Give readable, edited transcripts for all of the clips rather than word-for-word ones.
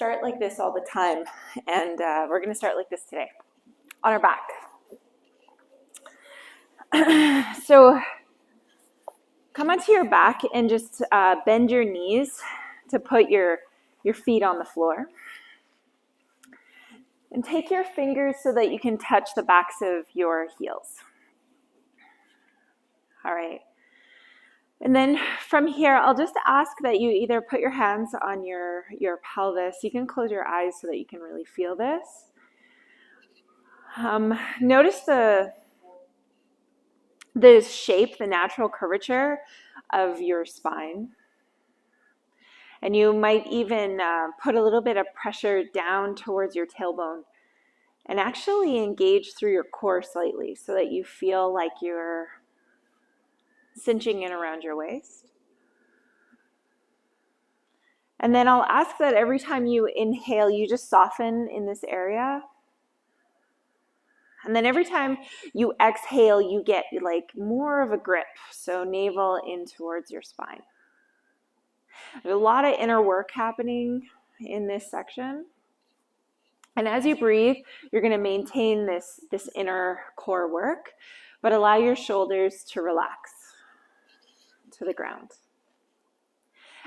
start like this all the time, and we're going to start like this today, on our back. So come onto your back and just bend your knees to put your feet on the floor. And take your fingers so that you can touch the backs of your heels. All right. And then from here, I'll just ask that you either put your hands on your pelvis. You can close your eyes so that you can really feel this. Notice the shape, the natural curvature of your spine. And you might even put a little bit of pressure down towards your tailbone and actually engage through your core slightly so that you feel like you're cinching in around your waist. And then I'll ask that every time you inhale, you just soften in this area. And then every time you exhale, you get like more of a grip. So navel in towards your spine. There's a lot of inner work happening in this section. And as you breathe, you're going to maintain this inner core work, but allow your shoulders to relax to the ground.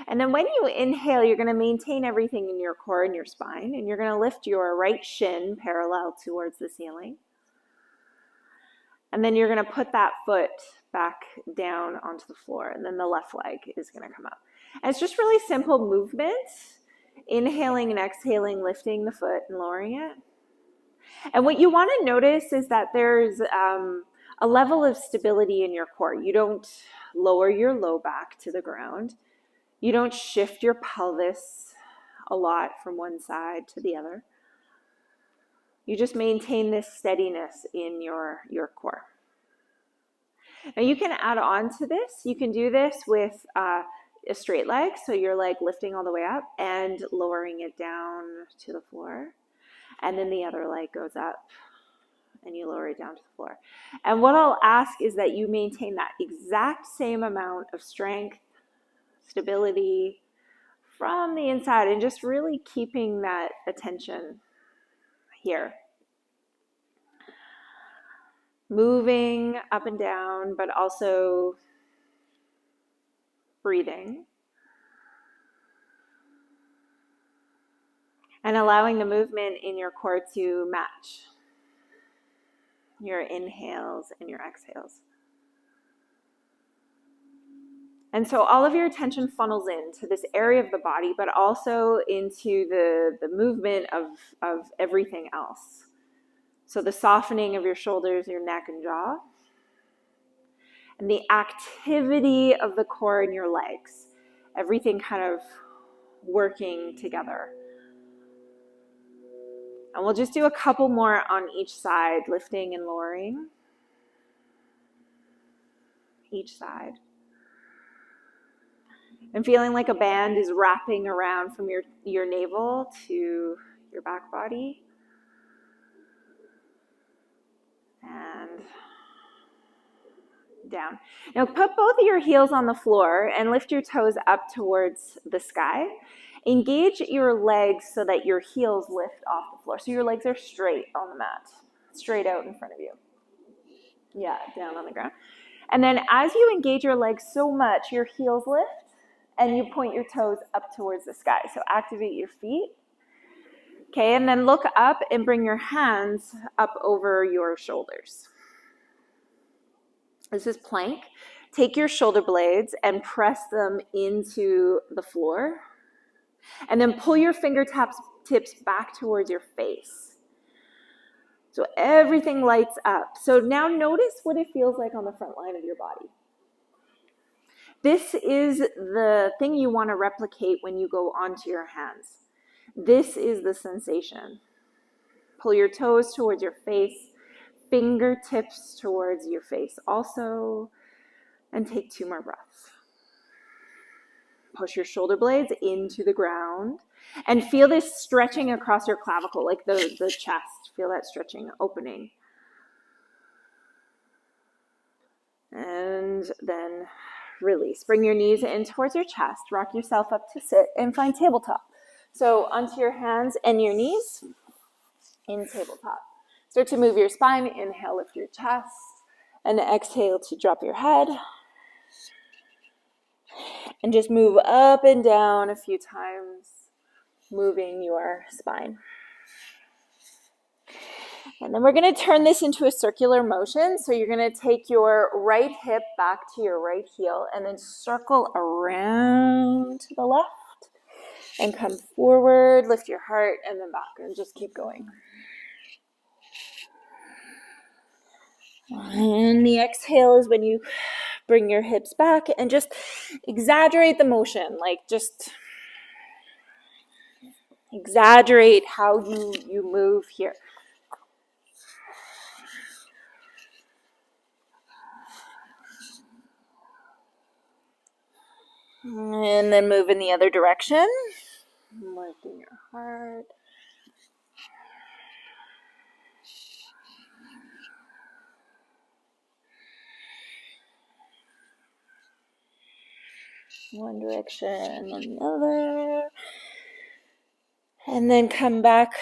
And then when you inhale, you're going to maintain everything in your core and your spine, and you're going to lift your right shin parallel towards the ceiling. And then you're going to put that foot back down onto the floor, and then the left leg is going to come up. And it's just really simple movements, inhaling and exhaling, lifting the foot and lowering it. And what you want to notice is that there's a level of stability in your core. You don't lower your low back to the ground. You don't shift your pelvis a lot from one side to the other. You just maintain this steadiness in your core. Now you can add on to this. You can do this with a straight leg, so your leg lifting all the way up and lowering it down to the floor. And then the other leg goes up and you lower it down to the floor. And what I'll ask is that you maintain that exact same amount of strength, stability from the inside, and just really keeping that attention here. Moving up and down, but also breathing. And allowing the movement in your core to match your inhales and your exhales. And so all of your attention funnels into this area of the body, but also into the movement of everything else. So the softening of your shoulders, your neck and jaw, and the activity of the core and your legs, everything kind of working together. And we'll just do a couple more on each side, lifting and lowering each side. And feeling like a band is wrapping around from your navel to your back body. And down. Now put both of your heels on the floor and lift your toes up towards the sky. Engage your legs so that your heels lift off the floor. So your legs are straight on the mat, straight out in front of you. Yeah, down on the ground. And then as you engage your legs so much, your heels lift and you point your toes up towards the sky. So activate your feet. Okay, and then look up and bring your hands up over your shoulders. This is plank. Take your shoulder blades and press them into the floor. And then pull your fingertips back towards your face. So everything lights up. So now notice what it feels like on the front line of your body. This is the thing you want to replicate when you go onto your hands. This is the sensation. Pull your toes towards your face, fingertips towards your face also, and take 2 more breaths. Push your shoulder blades into the ground and feel this stretching across your clavicle, like the chest. Feel that stretching, opening. And then release. Bring your knees in towards your chest. Rock yourself up to sit and find tabletop. So onto your hands and your knees in tabletop. Start to move your spine. Inhale, lift your chest. And exhale to drop your head. And just move up and down a few times, moving your spine. And then we're going to turn this into a circular motion. So you're going to take your right hip back to your right heel and then circle around to the left and come forward, lift your heart, and then back, and just keep going. And the exhale is when you bring your hips back and just exaggerate the motion, like just exaggerate how you move here. And then move in the other direction. Lifting your heart. One direction and the other. And then come back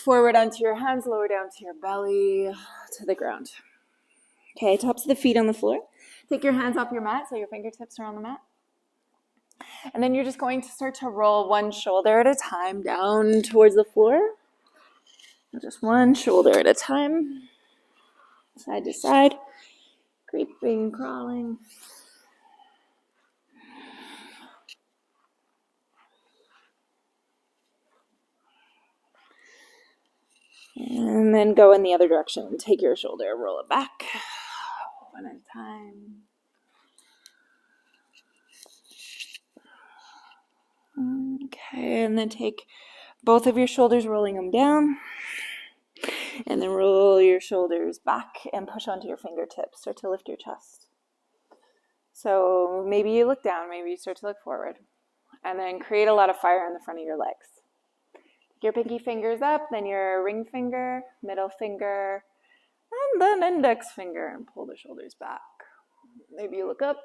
forward onto your hands, lower down to your belly, to the ground. Okay, tops of the feet on the floor. Take your hands off your mat so your fingertips are on the mat. And then you're just going to start to roll one shoulder at a time down towards the floor. Just one shoulder at a time. Side to side. Creeping, crawling. And then go in the other direction. Take your shoulder, roll it back. One at a time. Okay, and then take both of your shoulders, rolling them down. And then roll your shoulders back and push onto your fingertips. Start to lift your chest. So maybe you look down, maybe you start to look forward. And then create a lot of fire in the front of your legs. Take your pinky fingers up, then your ring finger, middle finger, and then index finger, and pull the shoulders back. Maybe you look up.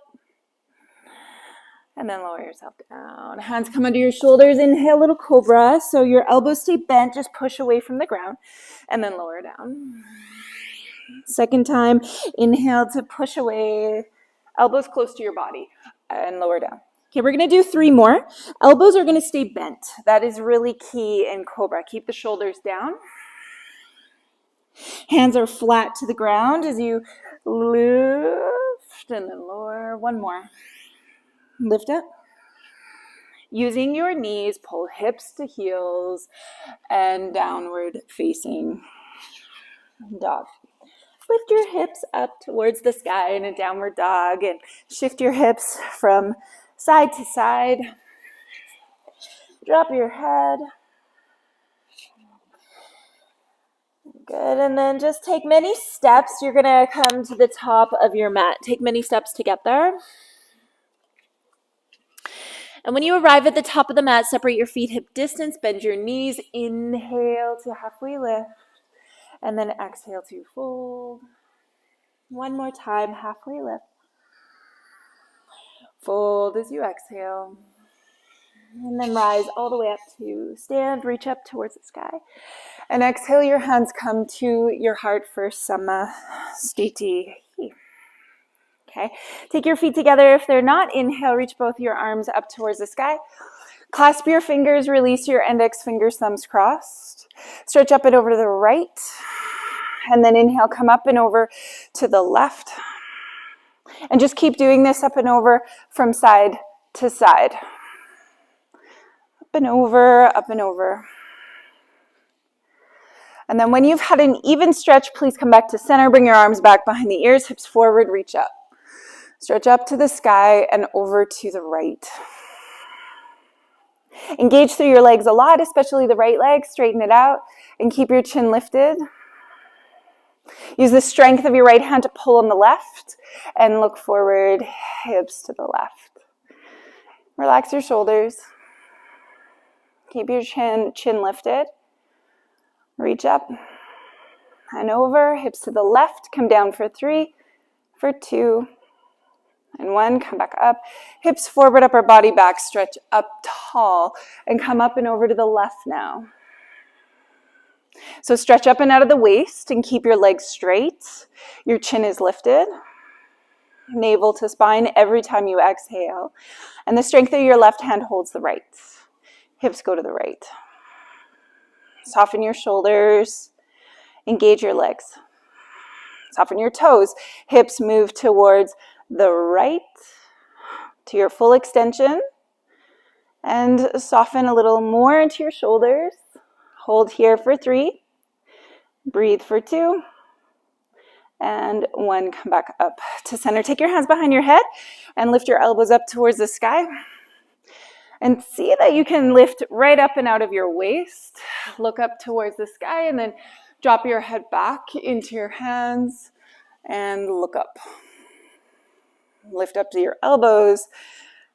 And then lower yourself down. Hands come under your shoulders. Inhale, little cobra. So your elbows stay bent. Just push away from the ground. And then lower down. Second time, inhale to push away. Elbows close to your body. And lower down. Okay, we're going to do 3 more. Elbows are going to stay bent. That is really key in cobra. Keep the shoulders down. Hands are flat to the ground as you lift and then lower. One more. Lift up. Using your knees, pull hips to heels and downward facing dog. Lift your hips up towards the sky in a downward dog and shift your hips from side to side. Drop your head. Good, and then just take many steps. You're going to come to the top of your mat. Take many steps to get there. And when you arrive at the top of the mat, separate your feet hip distance, bend your knees, inhale to halfway lift, and then exhale to fold. One more time, halfway lift. Fold as you exhale. And then rise all the way up to stand, reach up towards the sky. And exhale, your hands come to your heart for Samasthiti. Okay, take your feet together. If they're not, inhale, reach both your arms up towards the sky. Clasp your fingers, release your index fingers, thumbs crossed. Stretch up and over to the right. And then inhale, come up and over to the left. And just keep doing this up and over from side to side. Up and over, up and over. And then when you've had an even stretch, please come back to center. Bring your arms back behind the ears, hips forward, reach up. Stretch up to the sky and over to the right. Engage through your legs a lot, especially the right leg. Straighten it out and keep your chin lifted. Use the strength of your right hand to pull on the left and look forward, hips to the left. Relax your shoulders. Keep your chin lifted. Reach up and over, hips to the left. Come down for 3, for 2, And 1, come back up. Hips forward, upper body back, stretch up tall. And come up and over to the left now. So stretch up and out of the waist and keep your legs straight. Your chin is lifted. Navel to spine every time you exhale. And the strength of your left hand holds the right. Hips go to the right. Soften your shoulders. Engage your legs. Soften your toes. Hips move towards the right to your full extension. And soften a little more into your shoulders. Hold here for 3. Breathe for 2. And 1, come back up to center. Take your hands behind your head and lift your elbows up towards the sky. And see that you can lift right up and out of your waist. Look up towards the sky and then drop your head back into your hands and look up. Lift up to your elbows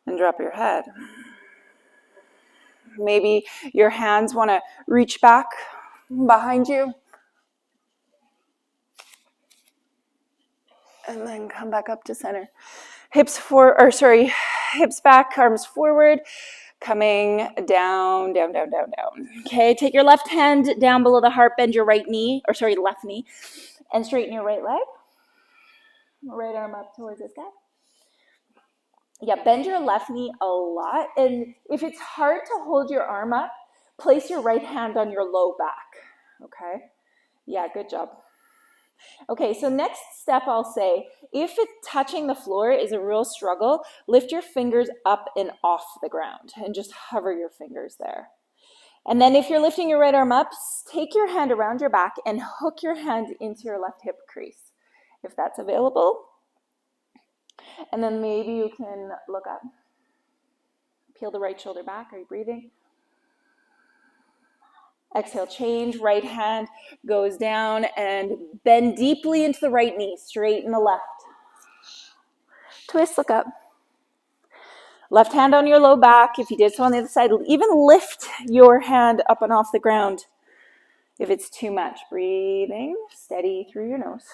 and drop your head. Maybe your hands want to reach back behind you. And then come back up to center. Hips back, arms forward, coming down, down, down, down, down. Okay, take your left hand down below the heart, bend your left knee, and straighten your right leg. Right arm up towards the sky. Yeah, bend your left knee a lot. And if it's hard to hold your arm up, place your right hand on your low back. Okay? Yeah, good job. Okay, so next step I'll say, if touching the floor is a real struggle, lift your fingers up and off the ground and just hover your fingers there. And then if you're lifting your right arm up, take your hand around your back and hook your hand into your left hip crease, if that's available. And then maybe you can look up. Peel the right shoulder back. Are you breathing? Exhale, change. Right hand goes down and bend deeply into the right knee. Straighten the left. Twist, look up. Left hand on your low back. If you did so on the other side, even lift your hand up and off the ground if it's too much. Breathing steady through your nose.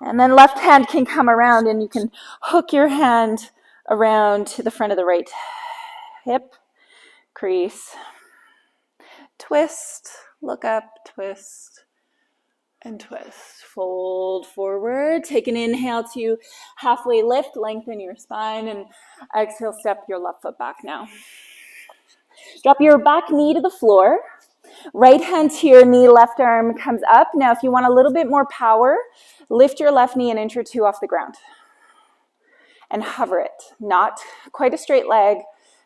And then left hand can come around and you can hook your hand around to the front of the right hip, crease, twist, look up, twist, and twist. Fold forward, take an inhale to halfway lift, lengthen your spine, and exhale, step your left foot back now. Drop your back knee to the floor. Right hand to your knee, left arm comes up. Now, if you want a little bit more power, lift your left knee an inch or 2 off the ground and hover it. Not quite a straight leg,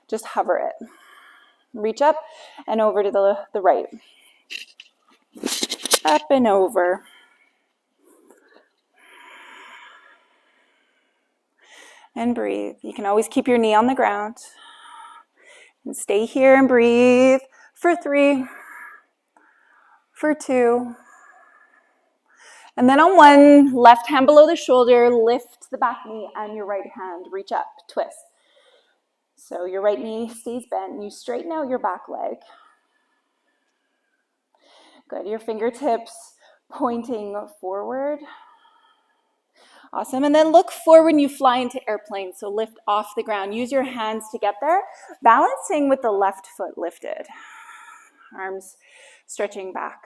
just hover it. Reach up and over to the right. Up and over. And breathe. You can always keep your knee on the ground. And stay here and breathe for 3, for 2. And then on 1, left hand below the shoulder, lift the back knee and your right hand, reach up, twist. So your right knee stays bent and you straighten out your back leg. Good, your fingertips pointing forward. Awesome, and then look forward when you fly into airplane, so lift off the ground. Use your hands to get there, balancing with the left foot lifted. Arms stretching back.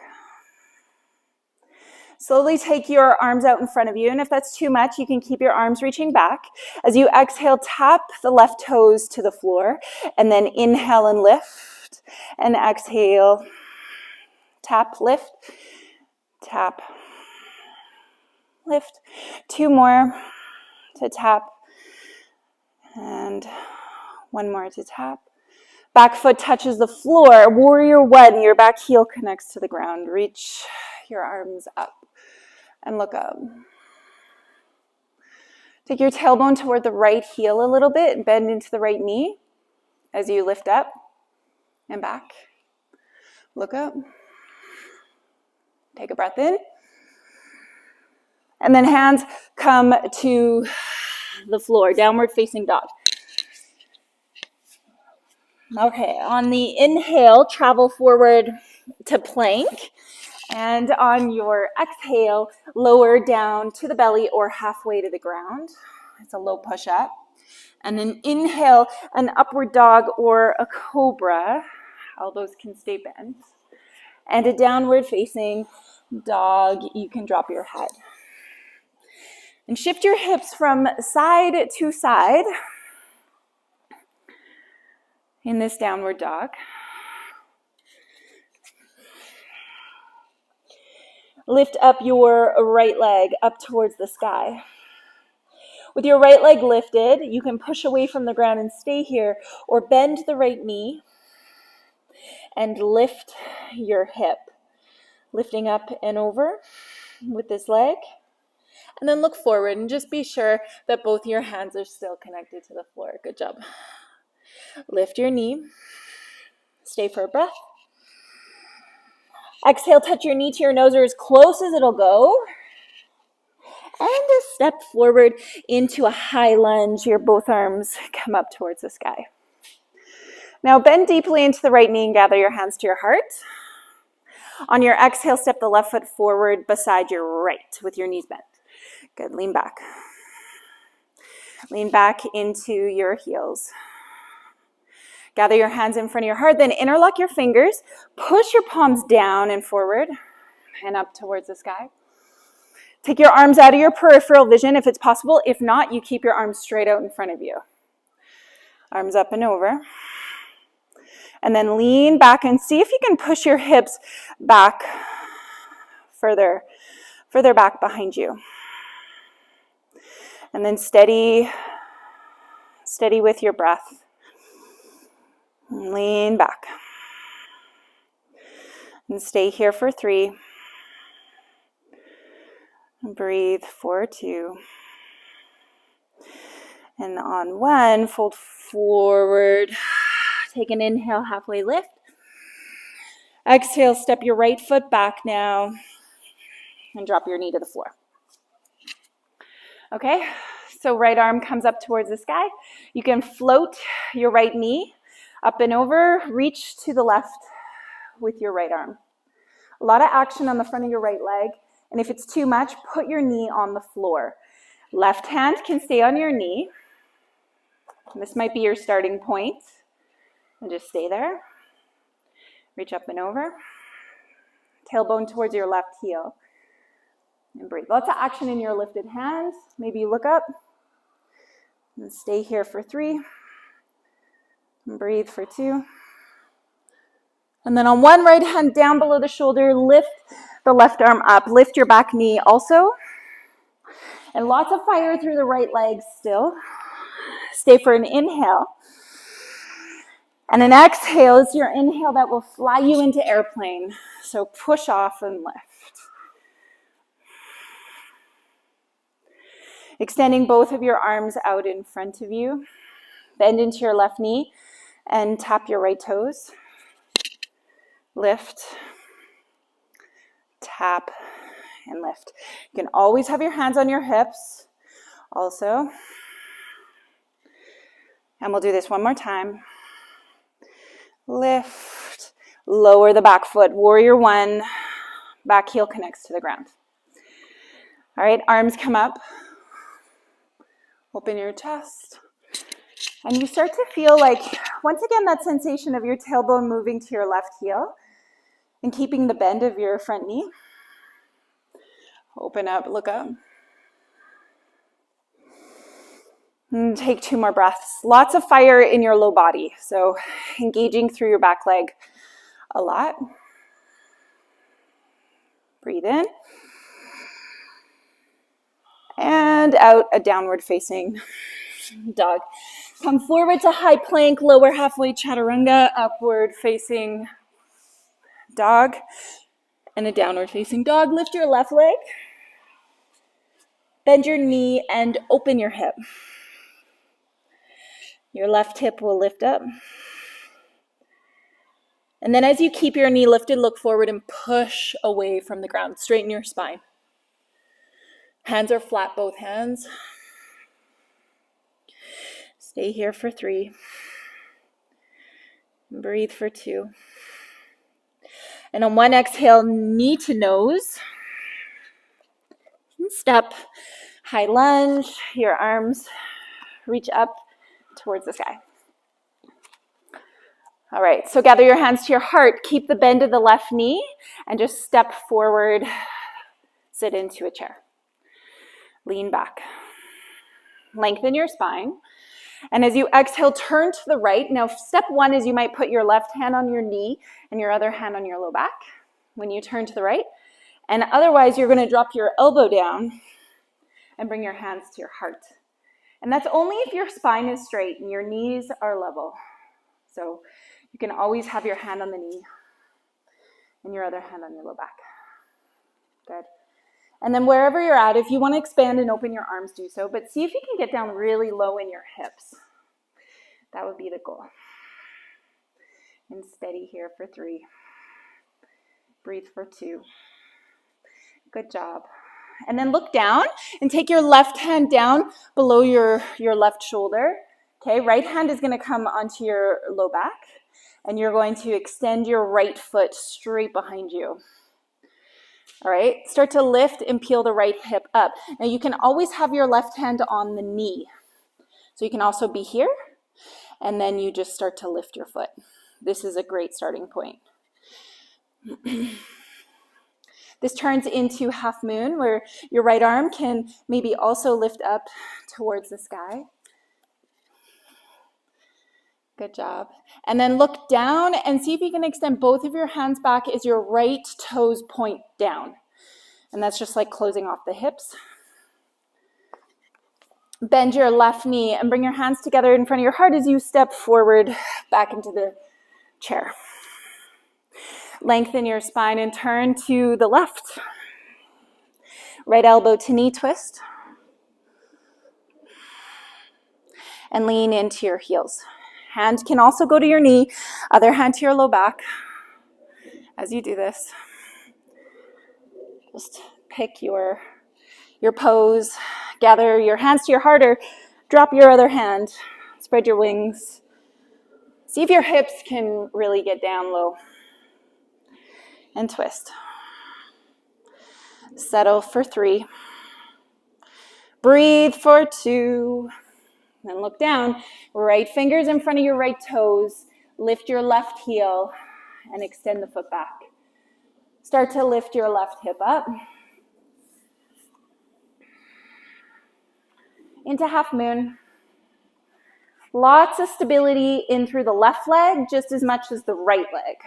Slowly take your arms out in front of you, and if that's too much, you can keep your arms reaching back. As you exhale, tap the left toes to the floor, and then inhale and lift, and exhale, tap, lift, tap, lift. 2 more to tap, and 1 more to tap. Back foot touches the floor. Warrior 1, your back heel connects to the ground. Reach your arms up and look up. Take your tailbone toward the right heel a little bit and bend into the right knee as you lift up and back. Look up. Take a breath in. And then hands come to the floor, downward facing dog. Okay, on the inhale, travel forward to plank. And on your exhale, lower down to the belly or halfway to the ground. It's a low push-up. And then inhale, an upward dog or a cobra. Elbows can stay bent. And a downward facing dog. You can drop your head. And shift your hips from side to side in this downward dog. Lift up your right leg up towards the sky. With your right leg lifted, you can push away from the ground and stay here, or bend the right knee and lift your hip. Lifting up and over with this leg. And then look forward and just be sure that both your hands are still connected to the floor. Good job. Lift your knee. Stay for a breath. Exhale, touch your knee to your nose or as close as it'll go. And a step forward into a high lunge. Your both arms come up towards the sky. Now bend deeply into the right knee and gather your hands to your heart. On your exhale, step the left foot forward beside your right with your knees bent. Good, lean back. Lean back into your heels. Gather your hands in front of your heart, then interlock your fingers. Push your palms down and forward and up towards the sky. Take your arms out of your peripheral vision if it's possible. If not, you keep your arms straight out in front of you. Arms up and over. And then lean back and see if you can push your hips back further back behind you. And then steady with your breath. Lean back. And stay here for 3. Breathe for 2. And on 1, fold forward. Take an inhale, halfway lift. Exhale, step your right foot back now. And drop your knee to the floor. Okay, so right arm comes up towards the sky. You can float your right knee up and over. Reach to the left with your right arm. A lot of action on the front of your right leg. And if it's too much, put your knee on the floor. Left hand can stay on your knee. This might be your starting point. And just stay there. Reach up and over. Tailbone towards your left heel. And breathe. Lots of action in your lifted hands. Maybe you look up. And stay here for 3. And breathe for 2. And then on 1, right hand down below the shoulder, lift the left arm up. Lift your back knee also. And lots of fire through the right leg still. Stay for an inhale. And an exhale is your inhale that will fly you into airplane. So push off and lift. Extending both of your arms out in front of you. Bend into your left knee and tap your right toes. Lift, tap, and lift. You can always have your hands on your hips also. And we'll do this one more time. Lift, lower the back foot, warrior 1, back heel connects to the ground. All right, arms come up. Open your chest. And you start to feel like, once again, that sensation of your tailbone moving to your left heel and keeping the bend of your front knee. Open up, look up. And take 2 more breaths. Lots of fire in your low body, so engaging through your back leg a lot. Breathe in. And out, a downward facing dog. Come forward to high plank, lower halfway chaturanga, upward facing dog, and a downward facing dog. Lift your left leg, bend your knee, and open your hip. Your left hip will lift up. And then as you keep your knee lifted, look forward and push away from the ground. Straighten your spine. Hands are flat, both hands. Stay here for 3. Breathe for 2. And on one exhale, knee to nose. Step, high lunge, your arms reach up towards the sky. All right, so gather your hands to your heart. Keep the bend of the left knee and just step forward, sit into a chair. Lean back. Lengthen your spine. And as you exhale, turn to the right. Now, step one is you might put your left hand on your knee and your other hand on your low back when you turn to the right. And otherwise, you're going to drop your elbow down and bring your hands to your heart. And that's only if your spine is straight and your knees are level. So you can always have your hand on the knee and your other hand on your low back. Good. And then wherever you're at, if you want to expand and open your arms, do so. But see if you can get down really low in your hips. That would be the goal. And steady here for 3. Breathe for 2. Good job. And then look down and take your left hand down below your left shoulder. Okay, right hand is going to come onto your low back. And you're going to extend your right foot straight behind you. All right, start to lift and peel the right hip up. Now you can always have your left hand on the knee. So you can also be here, and then you just start to lift your foot. This is a great starting point. This turns into half moon, where your right arm can maybe also lift up towards the sky. Good job. And then look down and see if you can extend both of your hands back as your right toes point down. And that's just like closing off the hips. Bend your left knee and bring your hands together in front of your heart as you step forward back into the chair. Lengthen your spine and turn to the left. Right elbow to knee twist. And lean into your heels. Hand can also go to your knee, other hand to your low back. As you do this, just pick your pose, gather your hands to your heart or drop your other hand, spread your wings. See if your hips can really get down low. And twist. Settle for 3. Breathe for 2. Then look down, right fingers in front of your right toes, lift your left heel and extend the foot back. Start to lift your left hip up. Into half moon. Lots of stability in through the left leg just as much as the right leg.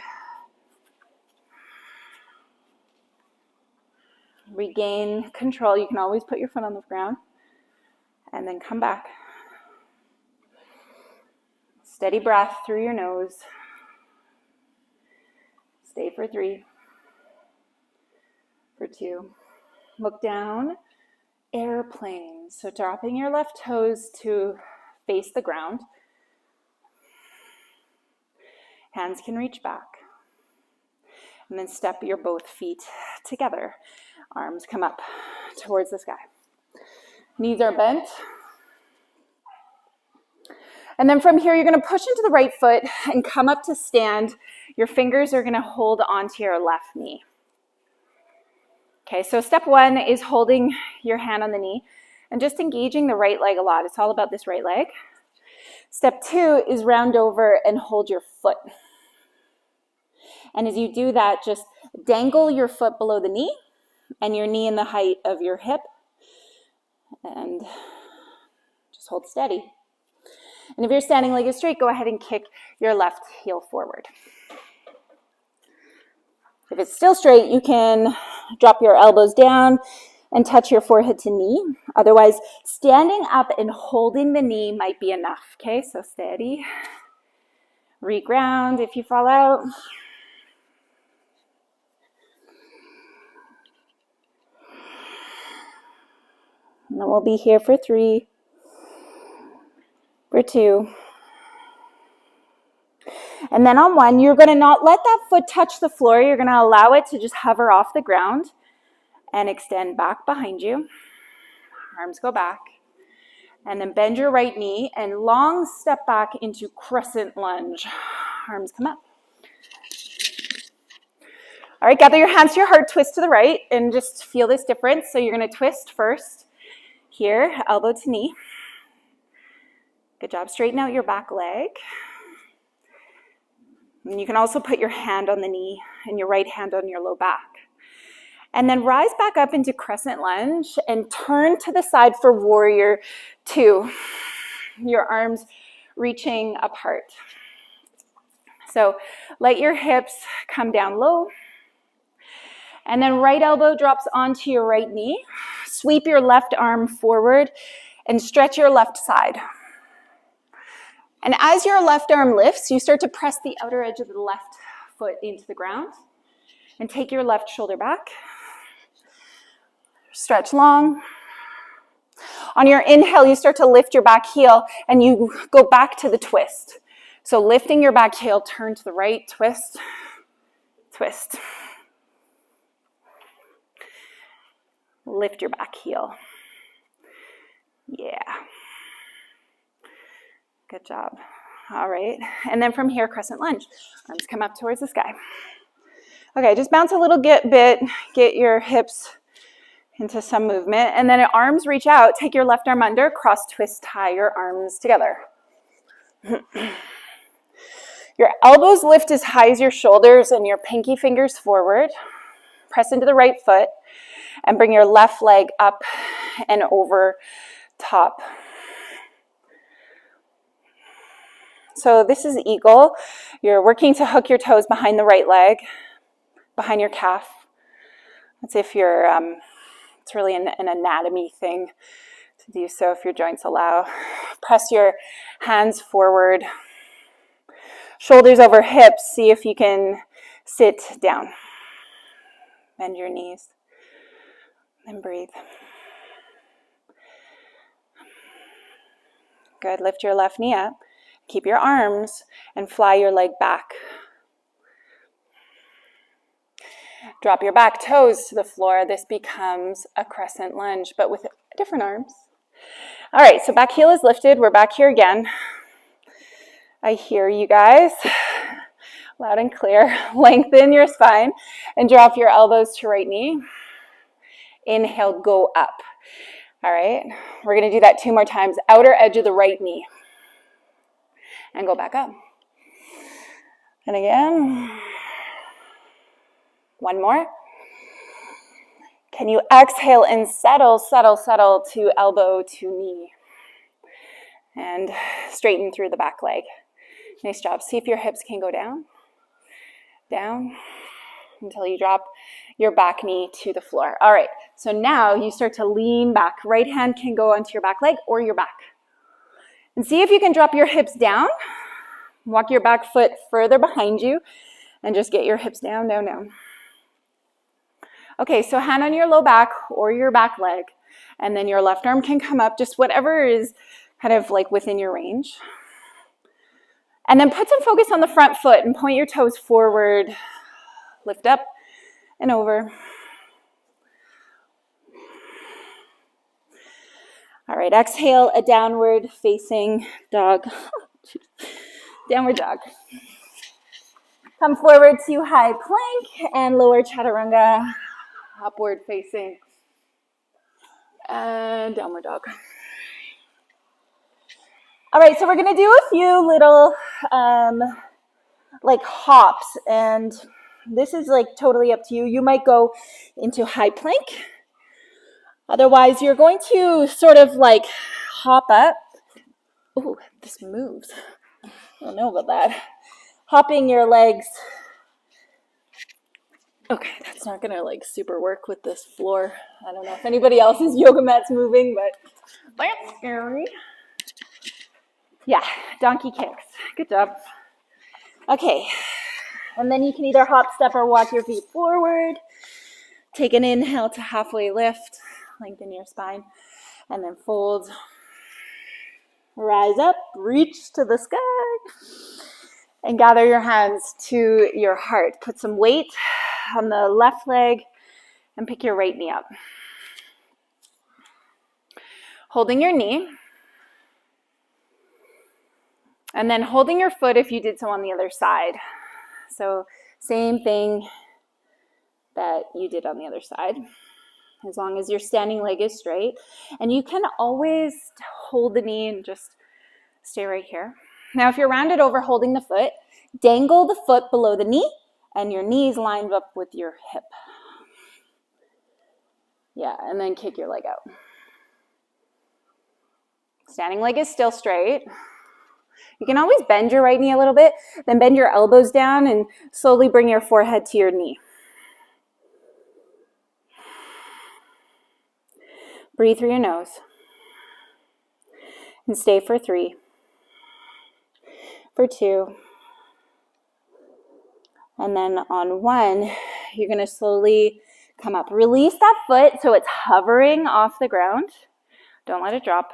Regain control. You can always put your foot on the ground and then come back. Steady breath through your nose. Stay for 3. For 2. Look down. Airplane. So dropping your left toes to face the ground. Hands can reach back. And then step your both feet together. Arms come up towards the sky. Knees are bent. And then from here, you're going to push into the right foot and come up to stand. Your fingers are going to hold onto your left knee. Okay, so step 1 is holding your hand on the knee and just engaging the right leg a lot. It's all about this right leg. Step 2 is round over and hold your foot. And as you do that, just dangle your foot below the knee and your knee in the height of your hip. And just hold steady. And if you're standing leg is straight, go ahead and kick your left heel forward. If it's still straight, you can drop your elbows down and touch your forehead to knee. Otherwise, standing up and holding the knee might be enough. Okay, so steady. Reground if you fall out. And then we'll be here for 3, for 2. And then on 1, you're going to not let that foot touch the floor. You're going to allow it to just hover off the ground and extend back behind you. Arms go back. And then bend your right knee and long step back into crescent lunge. Arms come up. All right, gather your hands to your heart, twist to the right, and just feel this difference. So you're going to twist first here, elbow to knee. Good job. Straighten out your back leg. And you can also put your hand on the knee and your right hand on your low back. And then rise back up into crescent lunge and turn to the side for warrior two. Your arms reaching apart. So let your hips come down low. And then right elbow drops onto your right knee. Sweep your left arm forward and stretch your left side. And as your left arm lifts, you start to press the outer edge of the left foot into the ground and take your left shoulder back. Stretch long. On your inhale, you start to lift your back heel and you go back to the twist. So lifting your back heel, turn to the right, twist, twist. Lift your back heel. Yeah. Good job. All right. And then from here, crescent lunge. Arms come up towards the sky. Okay, just bounce a little bit, get your hips into some movement. And then arms reach out. Take your left arm under, cross twist, tie your arms together. Your elbows lift as high as your shoulders and your pinky fingers forward. Press into the right foot and bring your left leg up and over top. So this is eagle. You're working to hook your toes behind the right leg, behind your calf. That's if you're, it's really an anatomy thing to do so if your joints allow. Press your hands forward, shoulders over hips. See if you can sit down. Bend your knees and breathe. Good. Lift your left knee up. Keep your arms and fly your leg back. Drop your back toes to the floor. This becomes a crescent lunge, but with different arms. All right, so back heel is lifted. We're back here again. I hear you guys loud and clear. Lengthen your spine and drop your elbows to right knee. Inhale, go up. All right, we're going to do that 2 more times. Outer edge of the right knee. And go back up. And again. 1 more. Can you exhale and settle, settle, settle to elbow to knee? And straighten through the back leg. Nice job. See if your hips can go down. Down until you drop your back knee to the floor. All right, so now you start to lean back. Right hand can go onto your back leg or your back. And see if you can drop your hips down. Walk your back foot further behind you and just get your hips down, down, down. Okay, so hand on your low back or your back leg, and then your left arm can come up, just whatever is kind of like within your range. And then put some focus on the front foot and point your toes forward. Lift up and over. All right, exhale, a downward facing dog. Downward dog. Come forward to high plank and lower chaturanga. Upward facing. And downward dog. All right, so we're going to do a few little like hops, and this is like totally up to you. You might go into high plank. Otherwise, you're going to sort of like hop up. Ooh, this moves. I don't know about that. Hopping your legs. Okay, that's not going to like super work with this floor. I don't know if anybody else's yoga mat's moving, but that's scary. Yeah, donkey kicks. Good job. Okay, and then you can either hop, step, or walk your feet forward. Take an inhale to halfway lift. Lengthen your spine. And then fold. Rise up, reach to the sky. And gather your hands to your heart. Put some weight on the left leg and pick your right knee up. Holding your knee. And then holding your foot if you did so on the other side. So same thing. that you did on the other side, as long as your standing leg is straight. And you can always hold the knee and just stay right here. Now, if you're rounded over holding the foot, dangle the foot below the knee and your knees lined up with your hip. Yeah, and then kick your leg out. Standing leg is still straight. You can always bend your right knee a little bit, then bend your elbows down and slowly bring your forehead to your knee. Breathe through your nose. And stay for 3, for 2, and then on 1, you're going to slowly come up. Release that foot so it's hovering off the ground. Don't let it drop.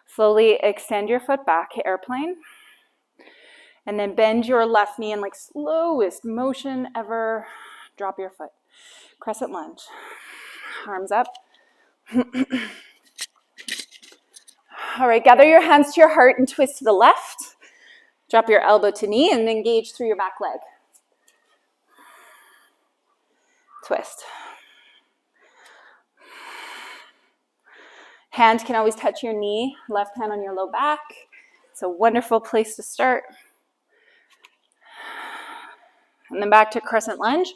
Slowly extend your foot back, airplane. And then bend your left knee in like slowest motion ever. Drop your foot. Crescent lunge. Arms up. All right, gather your hands to your heart and twist to the left. Drop your elbow to knee and engage through your back leg. Twist. Hand can always touch your knee, left hand on your low back. It's a wonderful place to start. And then back to crescent lunge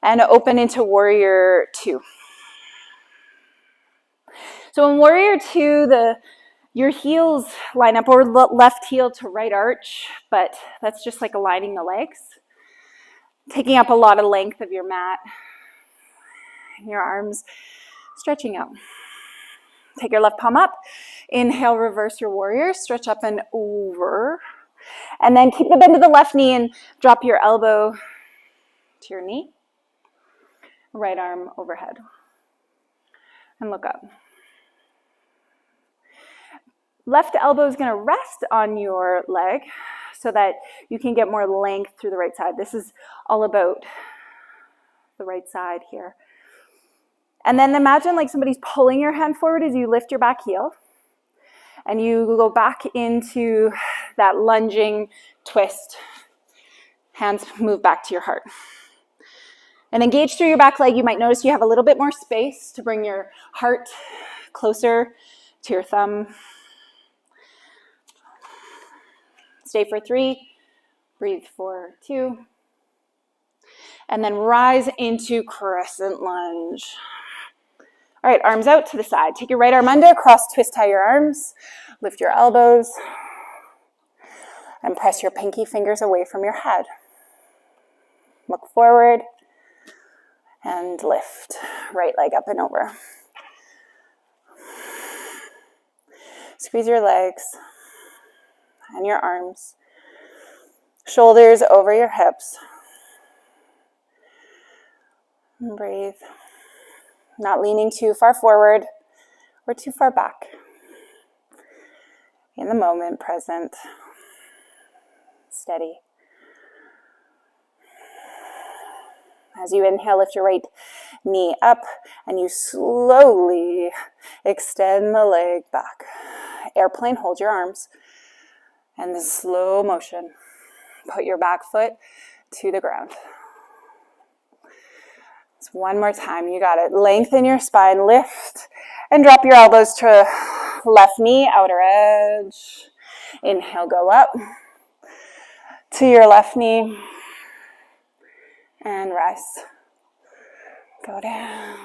and open into warrior 2. So in warrior 2, your heels line up, or left heel to right arch, but that's just like aligning the legs, taking up a lot of length of your mat, your arms stretching out. Take your left palm up, inhale, reverse your warrior, stretch up and over, and then keep the bend of the left knee and drop your elbow to your knee, right arm overhead, and look up. Left elbow is going to rest on your leg so that you can get more length through the right side. This is all about the right side here. And then imagine like somebody's pulling your hand forward as you lift your back heel. And you go back into that lunging twist. Hands move back to your heart. And engage through your back leg. You might notice you have a little bit more space to bring your heart closer to your thumb. Stay for 3, breathe for 2, and then rise into crescent lunge. All right, arms out to the side. Take your right arm under, cross twist tie your arms, lift your elbows, and press your pinky fingers away from your head. Look forward and lift. Right leg up and over. Squeeze your legs and your arms, shoulders over your hips. And breathe. Not leaning too far forward or too far back. In the moment, present, steady. As you inhale, lift your right knee up and you slowly extend the leg back. Airplane, hold your arms. And the slow motion, put your back foot to the ground. Just one more time, you got it. Lengthen your spine, lift, and drop your elbows to left knee, outer edge. Inhale, go up to your left knee, and rest. Go down.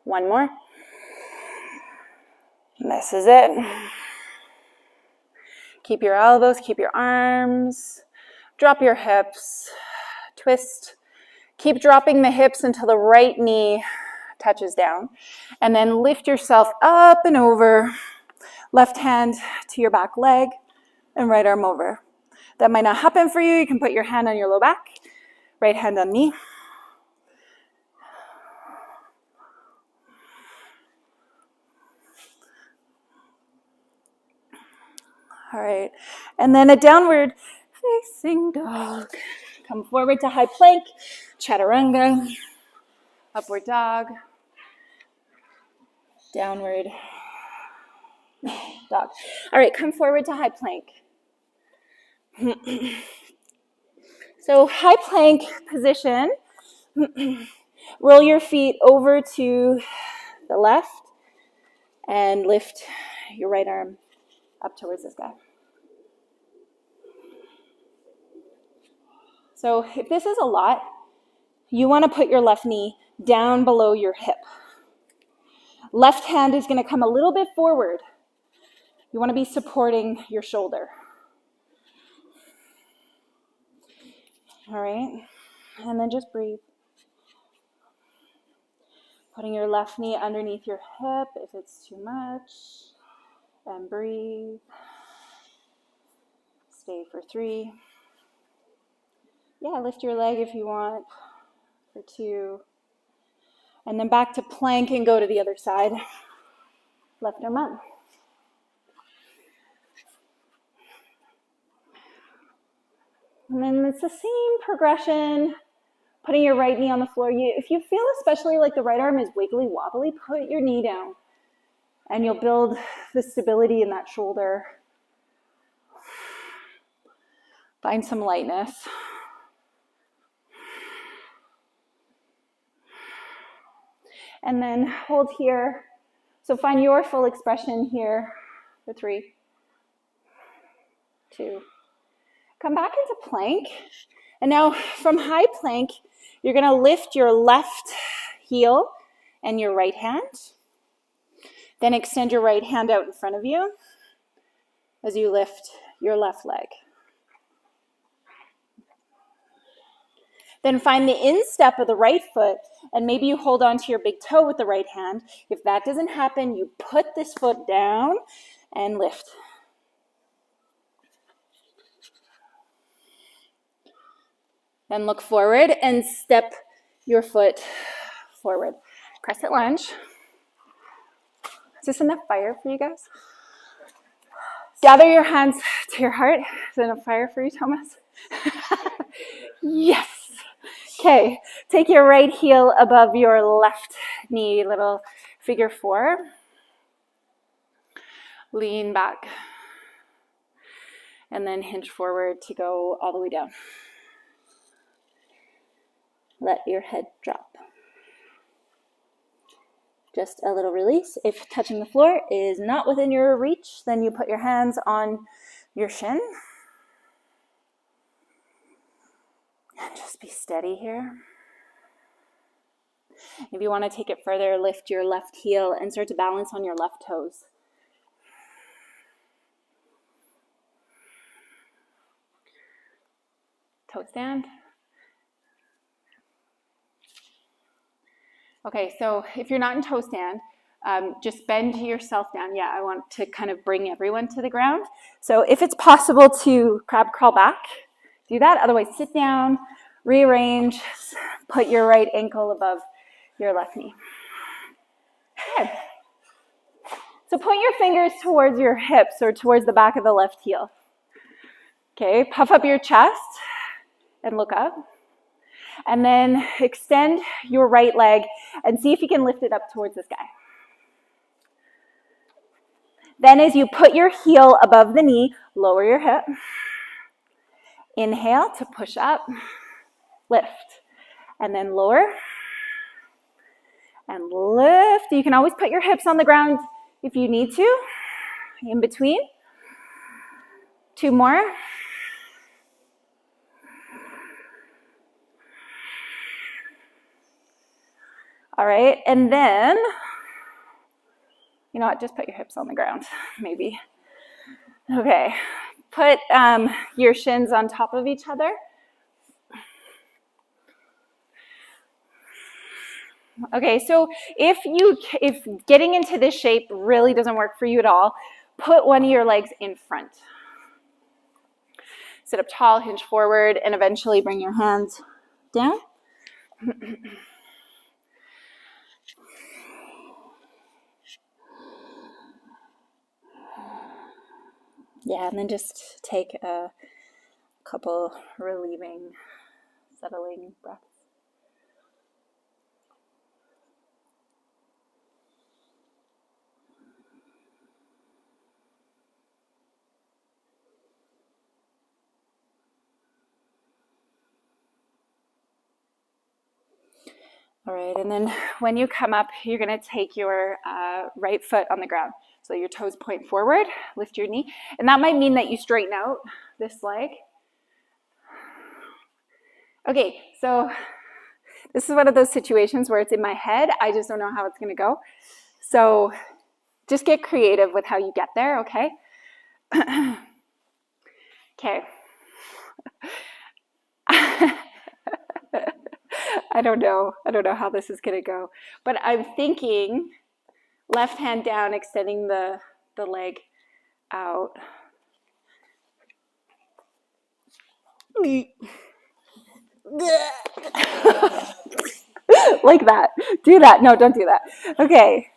One more. This is it. Keep your elbows, keep your arms, drop your hips, twist. Keep dropping the hips until the right knee touches down. And then lift yourself up and over, left hand to your back leg and right arm over. That might not happen for you. You can put your hand on your low back, right hand on knee. All right, and then a downward facing dog. Come forward to high plank, chaturanga, upward dog, downward dog. All right, come forward to high plank. So high plank position, Roll your feet over to the left and lift your right arm up towards the sky. So if this is a lot, you want to put your left knee down below your hip. Left hand is going to come a little bit forward. You want to be supporting your shoulder. All right, and then just breathe. Putting your left knee underneath your hip if it's too much, and breathe. Stay for 3. Yeah, lift your leg if you want for 2. And then back to plank and go to the other side. Left arm up. And then it's the same progression, putting your right knee on the floor. If you feel especially like the right arm is wiggly wobbly, put your knee down and you'll build the stability in that shoulder. Find some lightness. And then hold here. So find your full expression here for 3, 2. Come back into plank. And now from high plank, you're going to lift your left heel and your right hand. Then extend your right hand out in front of you as you lift your left leg. Then find the instep of the right foot, and maybe you hold on to your big toe with the right hand. If that doesn't happen, you put this foot down and lift. Then look forward and step your foot forward. Crescent lunge. Is this enough fire for you guys? Gather your hands to your heart. Is it enough fire for you, Thomas? Yes. Okay, take your right heel above your left knee, little figure 4. Lean back. And then hinge forward to go all the way down. Let your head drop. Just a little release. If touching the floor is not within your reach, then you put your hands on your shin. And just be steady here. If you want to take it further, lift your left heel and start to balance on your left toes. Toe stand. Okay, so if you're not in toe stand, just bend yourself down. Yeah, I want to kind of bring everyone to the ground. So if it's possible to crab crawl back, do that. Otherwise, sit down, rearrange, put your right ankle above your left knee. Okay. So point your fingers towards your hips or towards the back of the left heel. Okay, puff up your chest and look up. And then extend your right leg and see if you can lift it up towards the sky. Then as you put your heel above the knee, lower your hip. Inhale to push up, lift, and then lower and lift. You can always put your hips on the ground if you need to, in between. 2 more. All right, and then, you know what, just put your hips on the ground, maybe. Okay, put your shins on top of each other. Okay, so if getting into this shape really doesn't work for you at all, put one of your legs in front. Sit up tall, hinge forward, and eventually bring your hands down. Yeah, and then just take a couple relieving, settling breaths. All right, and then when you come up, you're gonna take your right foot on the ground. So your toes point forward, lift your knee. And that might mean that you straighten out this leg. Okay, so this is one of those situations where it's in my head. I just don't know how it's gonna go. So just get creative with how you get there, okay? Okay. I don't know how this is gonna go, but I'm thinking left hand down, extending the leg out. Like that. Do that. No, don't do that. Okay.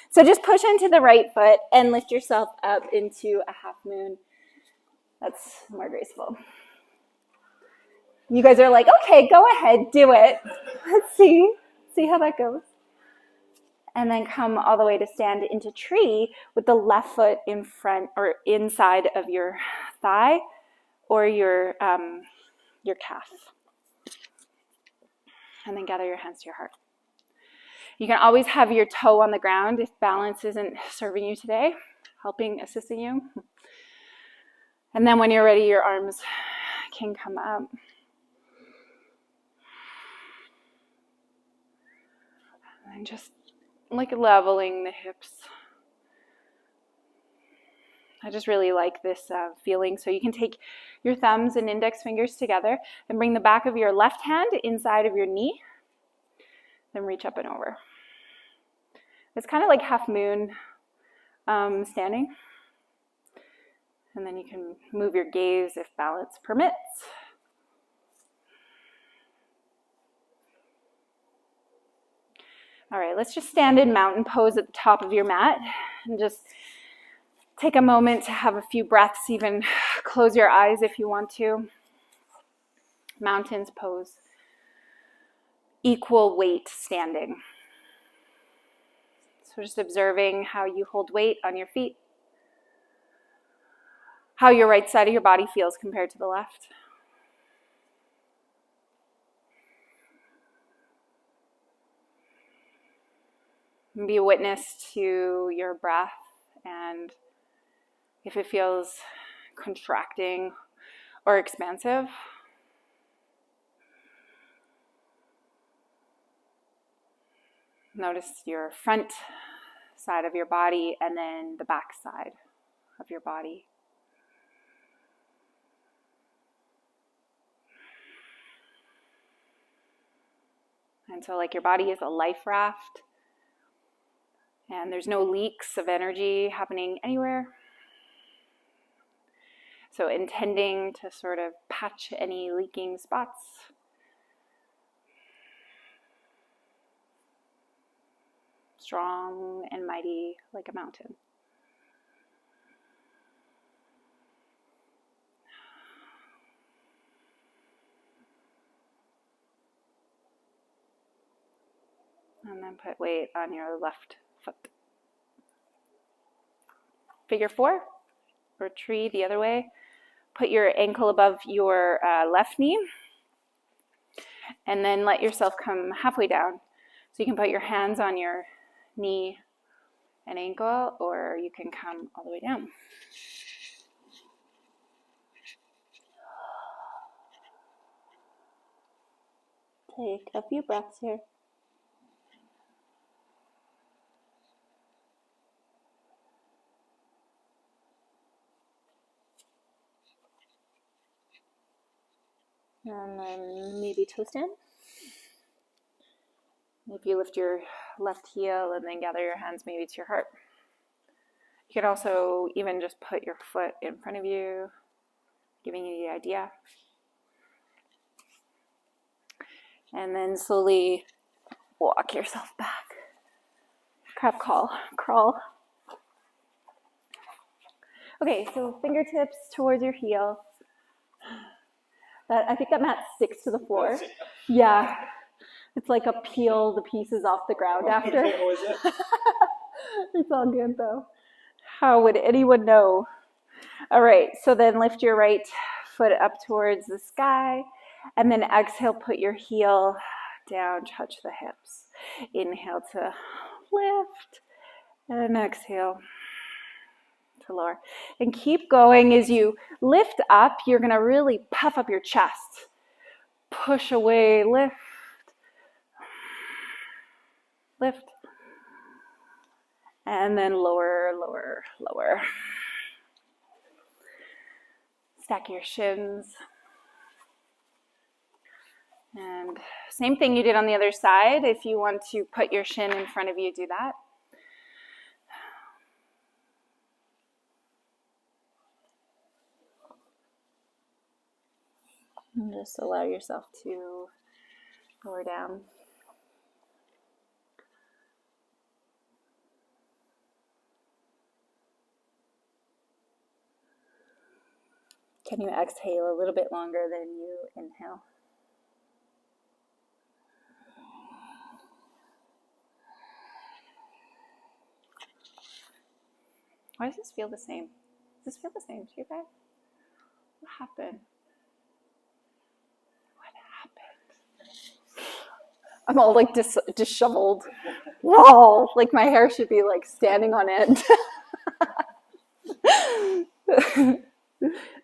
So just push into the right foot and lift yourself up into a half moon. That's more graceful. You guys are like, okay, go ahead, do it. Let's see how that goes. And then come all the way to stand into tree with the left foot in front or inside of your thigh or your calf. And then gather your hands to your heart. You can always have your toe on the ground if balance isn't serving you today, assisting you. And then when you're ready, your arms can come up. And just like leveling the hips. I just really like this feeling. So you can take your thumbs and index fingers together and bring the back of your left hand inside of your knee. Then reach up and over. It's kind of like half moon standing. And then you can move your gaze if balance permits. All right, let's just stand in mountain pose at the top of your mat and just take a moment to have a few breaths, even close your eyes if you want to. Mountains pose. Equal weight standing. So just observing how you hold weight on your feet, how your right side of your body feels compared to the left. And be a witness to your breath, and if it feels contracting or expansive. Notice your front side of your body and then the back side of your body. And so like your body is a life raft and there's no leaks of energy happening anywhere. So intending to sort of patch any leaking spots. Strong and mighty like a mountain. And then put weight on your left foot. Figure 4, or tree the other way. Put your ankle above your left knee. And then let yourself come halfway down. So you can put your hands on your knee and ankle, or you can come all the way down. Take a few breaths here. And then maybe twist in. If you lift your left heel and then gather your hands maybe to your heart. You could also even just put your foot in front of you, giving you the idea. And then slowly walk yourself back. Crab crawl. Okay, so fingertips towards your heel. I think that mat sticks to the floor. Yeah. It's like a peel the pieces off the ground after. It's all good though. How would anyone know? All right, so then lift your right foot up towards the sky and then exhale, put your heel down, touch the hips. Inhale to lift, and exhale to lower. And keep going. As you lift up, you're going to really puff up your chest. Push away, lift, lift, and then lower, lower, lower. Stack your shins. And same thing you did on the other side. If you want to put your shin in front of you, do that. And just allow yourself to lower down. Can you exhale a little bit longer than you inhale? Why does this feel the same? Does this feel the same to you guys? What happened? What happened? I'm all like disheveled. Whoa! Like my hair should be like standing on end.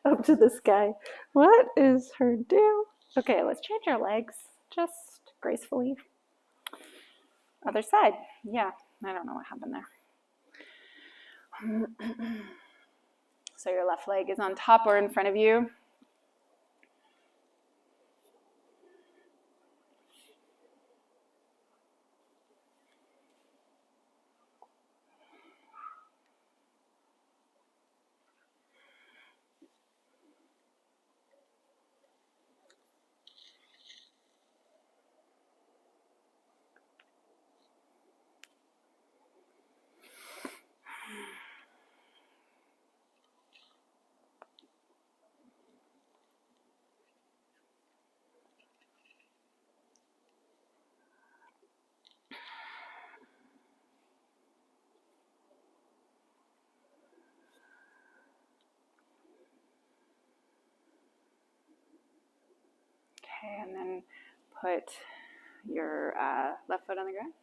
Up to the sky. What is her deal? Okay, let's change our legs just gracefully. Other side. Yeah, I don't know what happened there. So your left leg is on top or in front of you. Okay, and then put your left foot on the ground.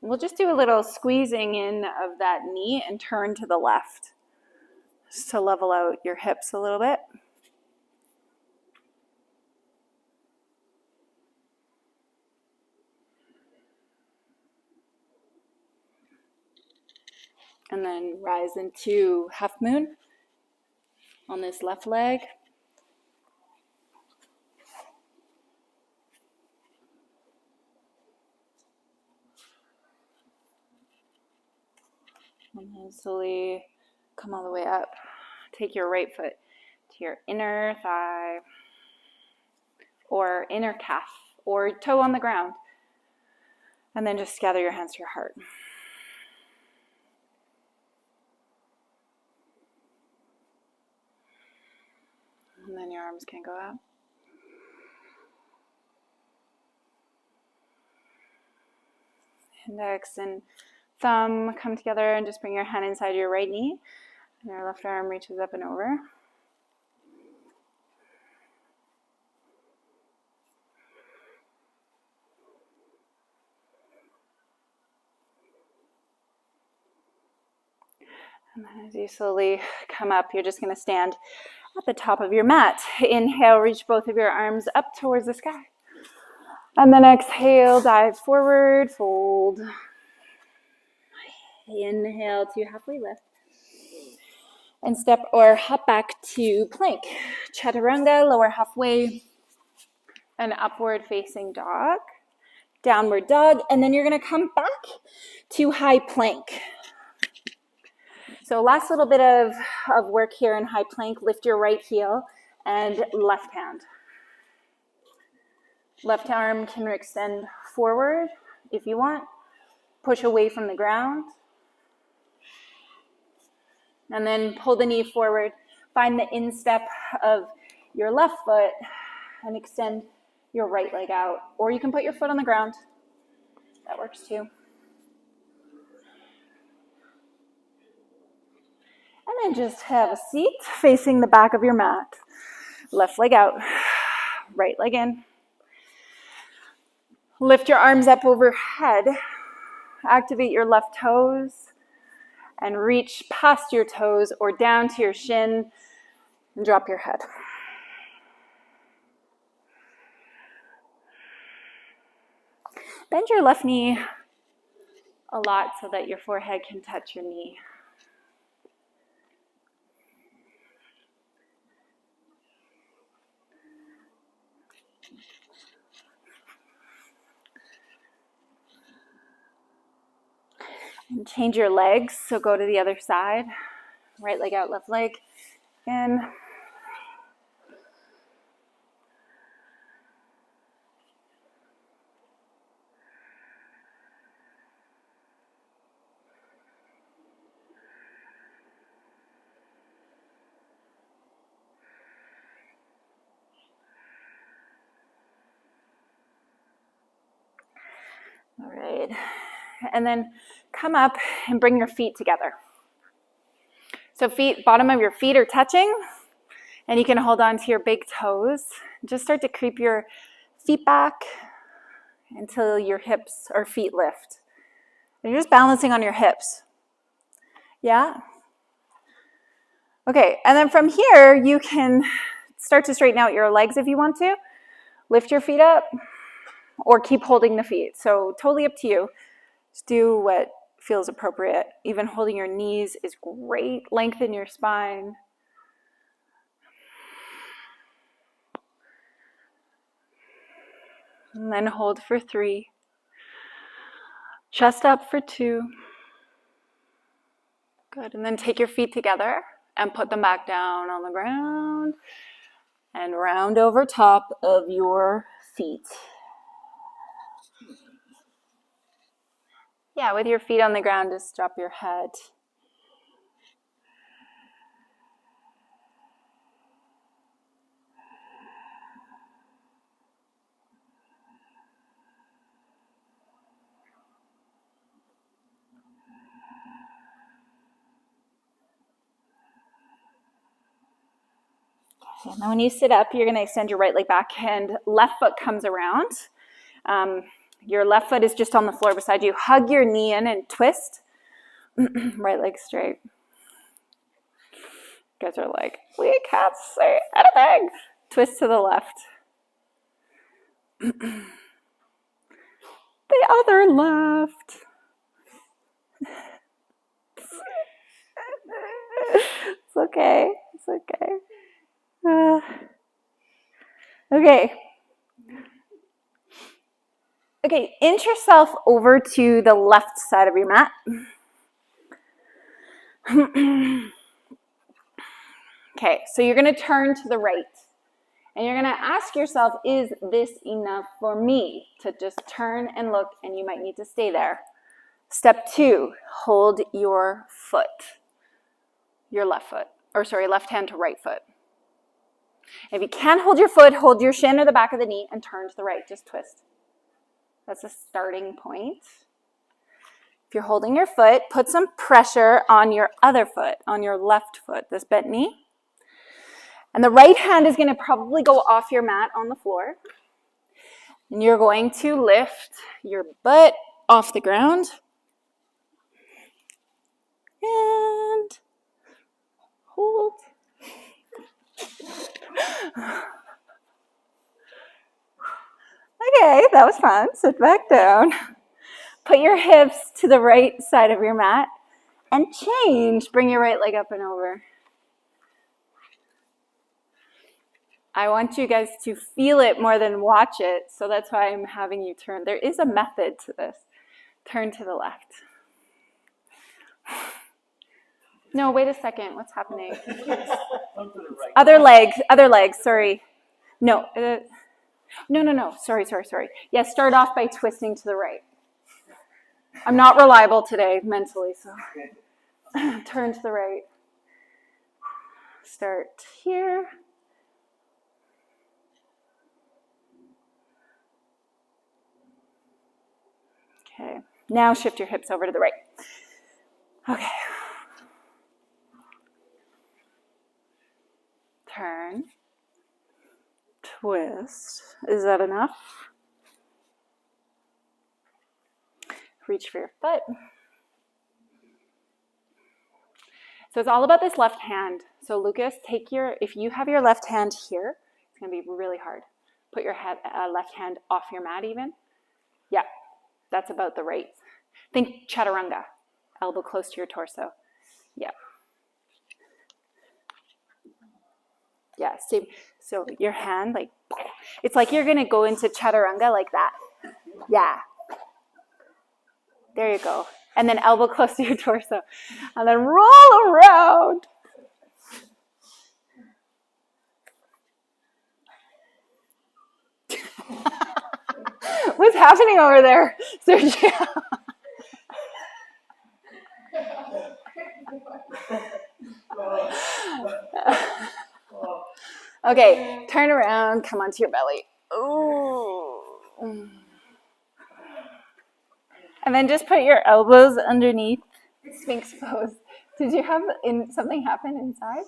We'll just do a little squeezing in of that knee and turn to the left, just to level out your hips a little bit. And then rise into half moon on this left leg. And then slowly come all the way up. Take your right foot to your inner thigh or inner calf or toe on the ground. And then just gather your hands to your heart. And then your arms can go out. Index and thumb come together and just bring your hand inside your right knee. And your left arm reaches up and over. And then as you slowly come up, you're just going to stand at the top of your mat. Inhale, reach both of your arms up towards the sky. And then exhale, dive forward, fold. Inhale to halfway lift. And step or hop back to plank. Chaturanga, lower halfway. An upward facing dog. Downward dog. And then you're going to come back to high plank. So last little bit of work here in high plank. Lift your right heel and left hand. Left arm can extend forward if you want. Push away from the ground. And then pull the knee forward. Find the instep of your left foot and extend your right leg out. Or you can put your foot on the ground. That works too. And then just have a seat facing the back of your mat. Left leg out, right leg in. Lift your arms up overhead. Activate your left toes and reach past your toes or down to your shin and drop your head. Bend your left knee a lot so that your forehead can touch your knee. And change your legs, so go to the other side. Right leg out, left leg in. All right, and then come up and bring your feet together. So feet, bottom of your feet are touching, and you can hold on to your big toes. Just start to creep your feet back until your hips or feet lift. And you're just balancing on your hips. Yeah? Okay, and then from here, you can start to straighten out your legs if you want to. Lift your feet up or keep holding the feet. So totally up to you. Just do what feels appropriate. Even holding your knees is great. Lengthen your spine. And then hold for 3. Chest up for 2. Good. And then take your feet together and put them back down on the ground. And round over top of your feet. Yeah, with your feet on the ground, just drop your head. Okay, now when you sit up, you're going to extend your right leg back and left foot comes around. Your left foot is just on the floor beside you. Hug your knee in and twist. Right leg straight. You guys are like, we can't say anything. Twist to the left. The other left. It's okay. It's okay. Okay. Okay, inch yourself over to the left side of your mat. Okay, so you're going to turn to the right. And you're going to ask yourself, is this enough for me? To just turn and look, and you might need to stay there. Step 2, hold your foot. Your left foot. Or sorry, left hand to right foot. If you can't hold your foot, hold your shin or the back of the knee and turn to the right. Just twist. That's a starting point. If you're holding your foot, put some pressure on your other foot, on your left foot, this bent knee. And the right hand is going to probably go off your mat on the floor. And you're going to lift your butt off the ground. And hold. Okay, that was fun. Sit back down. Put your hips to the right side of your mat and change. Bring your right leg up and over. I want you guys to feel it more than watch it, so that's why I'm having you turn. There is a method to this. Turn to the left. No, wait a second. What's happening? Other leg, sorry. No, no. Sorry. Yeah, start off by twisting to the right. I'm not reliable today mentally, so turn to the right. Start here. Okay, now shift your hips over to the right. Okay. Turn. Twist. Is that enough? reach for your foot. So it's all about this left hand. So Lucas, if you have your left hand here, it's gonna be really hard. Put your left hand off your mat even. Yeah, that's about the right. Think chaturanga, elbow close to your torso. Yeah. Yeah, so your hand, like, it's like you're gonna go into chaturanga like that. Yeah. There you go. And then elbow close to your torso. And then roll around. What's happening over there, Sergio? Okay, turn around, come onto your belly. Ooh. And then just put your elbows underneath Sphinx pose. Did you have something happen inside?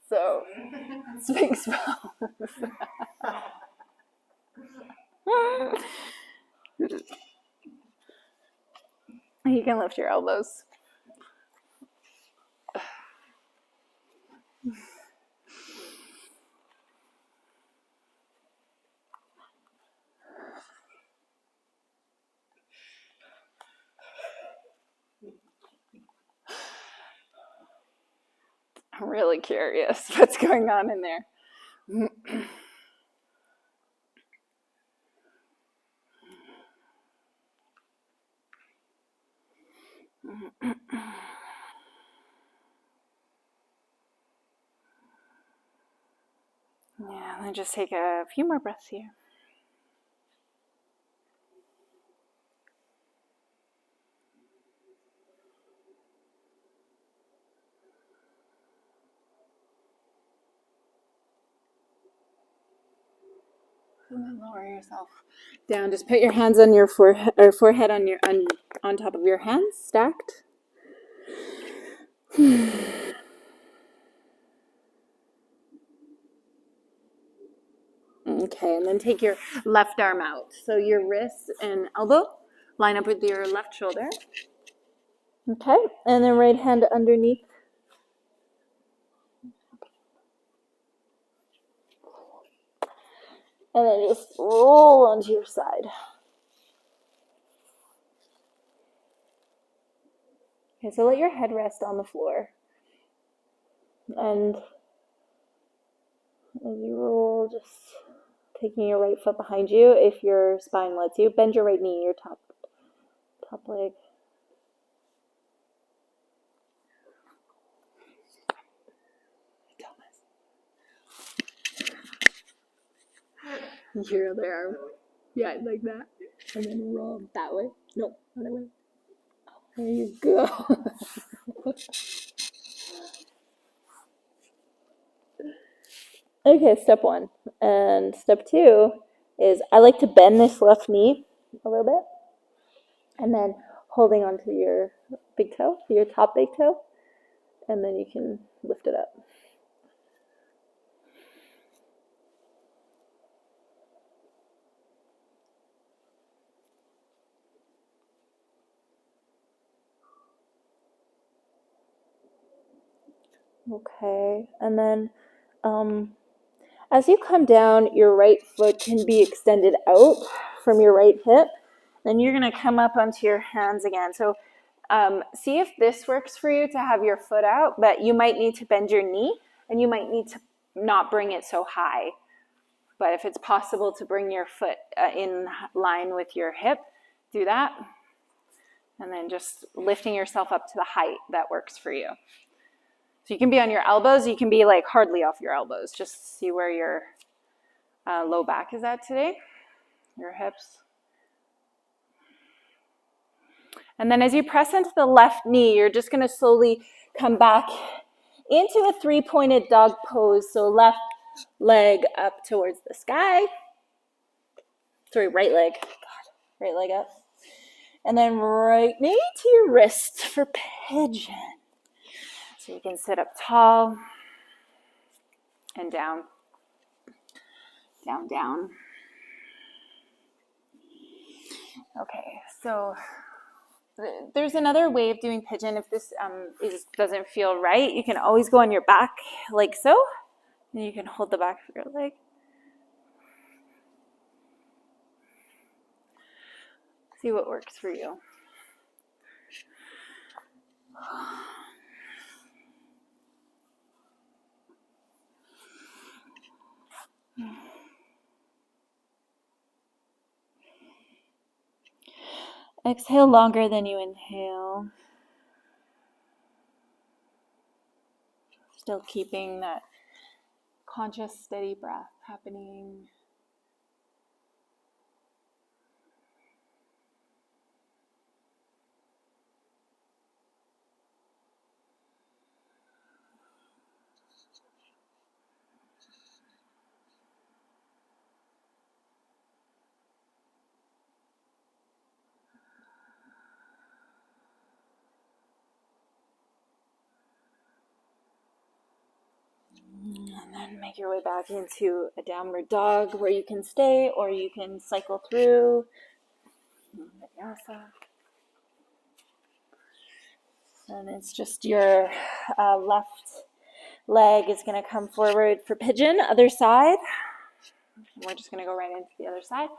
So, Sphinx pose. You can lift your elbows. I'm really curious what's going on in there. Yeah, then just take a few more breaths here. And then lower yourself down. Just put your hands on your forehead on top of your hands, stacked. Okay, and then take your left arm out. So your wrist and elbow line up with your left shoulder. Okay, and then right hand underneath. And then just roll onto your side. Okay, so let your head rest on the floor. And as you roll, just taking your right foot behind you, if your spine lets you, bend your right knee, your top leg. Your other arm. Yeah, like that. And then roll that way. No, other way. There you go. Okay, step one. And step two is I like to bend this left knee a little bit. And then holding onto your big toe, your top big toe. And then you can lift it up. Okay, and then as you come down, your right foot can be extended out from your right hip. Then you're going to come up onto your hands again. So see if this works for you to have your foot out, but you might need to bend your knee, and you might need to not bring it so high. But if it's possible to bring your foot in line with your hip, do that. And then just lifting yourself up to the height that works for you. So you can be on your elbows. You can be like hardly off your elbows. Just see where your low back is at today, your hips. And then as you press into the left knee, you're just going to slowly come back into a three-pointed dog pose. So left leg up towards the sky. Sorry, right leg. God, Right leg up. And then right knee to your wrist for pigeon. So you can sit up tall and down, down, down. Okay, so there's another way of doing pigeon. If this doesn't feel right, you can always go on your back like so, and you can hold the back of your leg. See what works for you. Exhale longer than you inhale. Still keeping that conscious, steady breath happening. And then make your way back into a downward dog where you can stay or you can cycle through. Vinyasa. And it's just your left leg is going to come forward for pigeon, other side. We're just going to go right into the other side.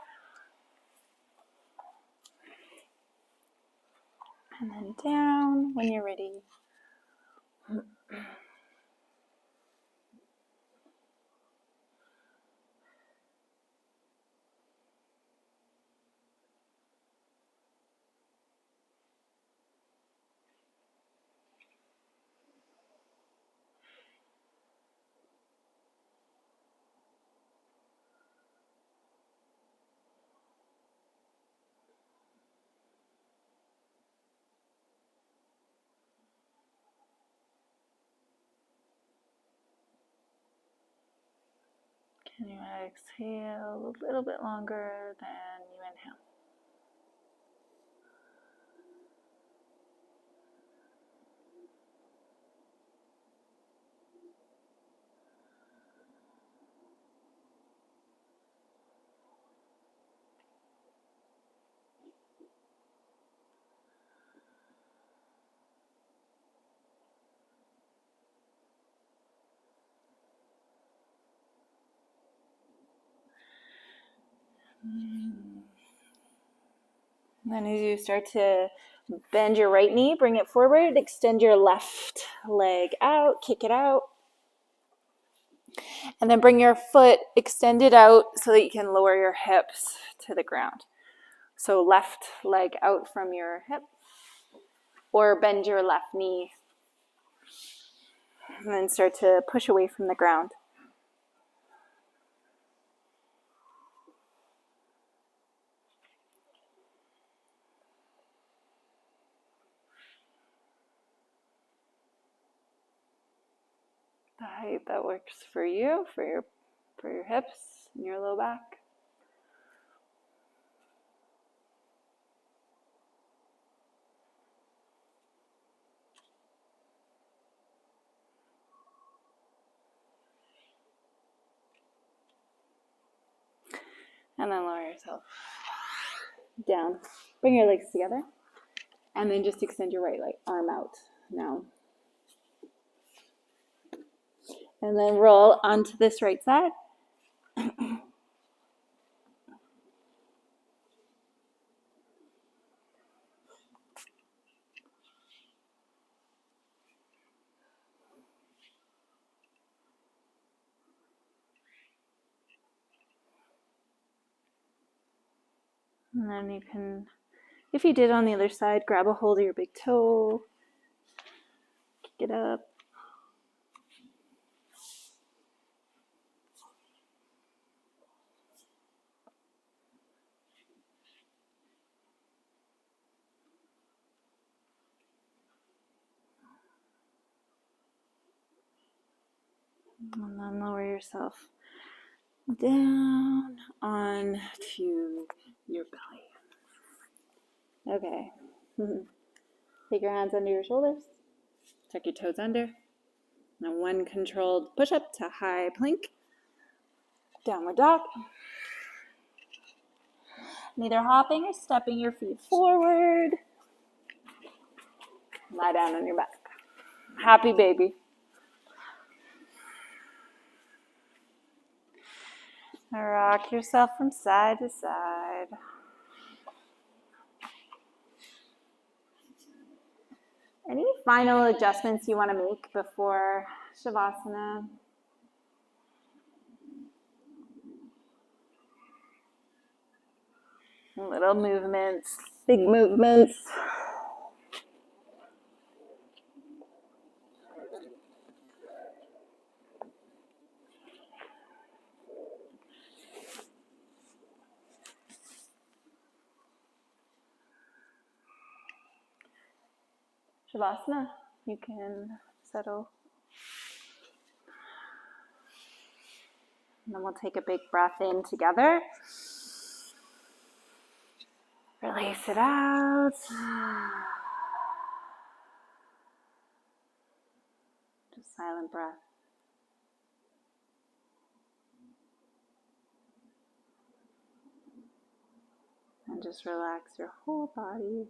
And then down when you're ready. Can you exhale a little bit longer than you inhale? And then as you start to bend your right knee, bring it forward, extend your left leg out, kick it out. And then bring your foot extended out so that you can lower your hips to the ground. So left leg out from your hip, or bend your left knee. And then start to push away from the ground. The height that works for you, for your hips and your low back. And then lower yourself down. Bring your legs together. And then just extend your right leg, arm out now. And then roll onto this right side. And then you can, if you did on the other side, grab a hold of your big toe, kick it up. And then lower yourself down onto your belly. Okay. Take your hands under your shoulders. Tuck your toes under. Now one controlled push-up to high plank. Downward dog. Neither hopping or stepping your feet forward. Lie down on your back. Happy baby. Rock yourself from side to side. Any final adjustments you want to make before Shavasana? Little movements, big movements. Shavasana, you can settle. And then we'll take a big breath in together. Release it out. Just silent breath. And just relax your whole body.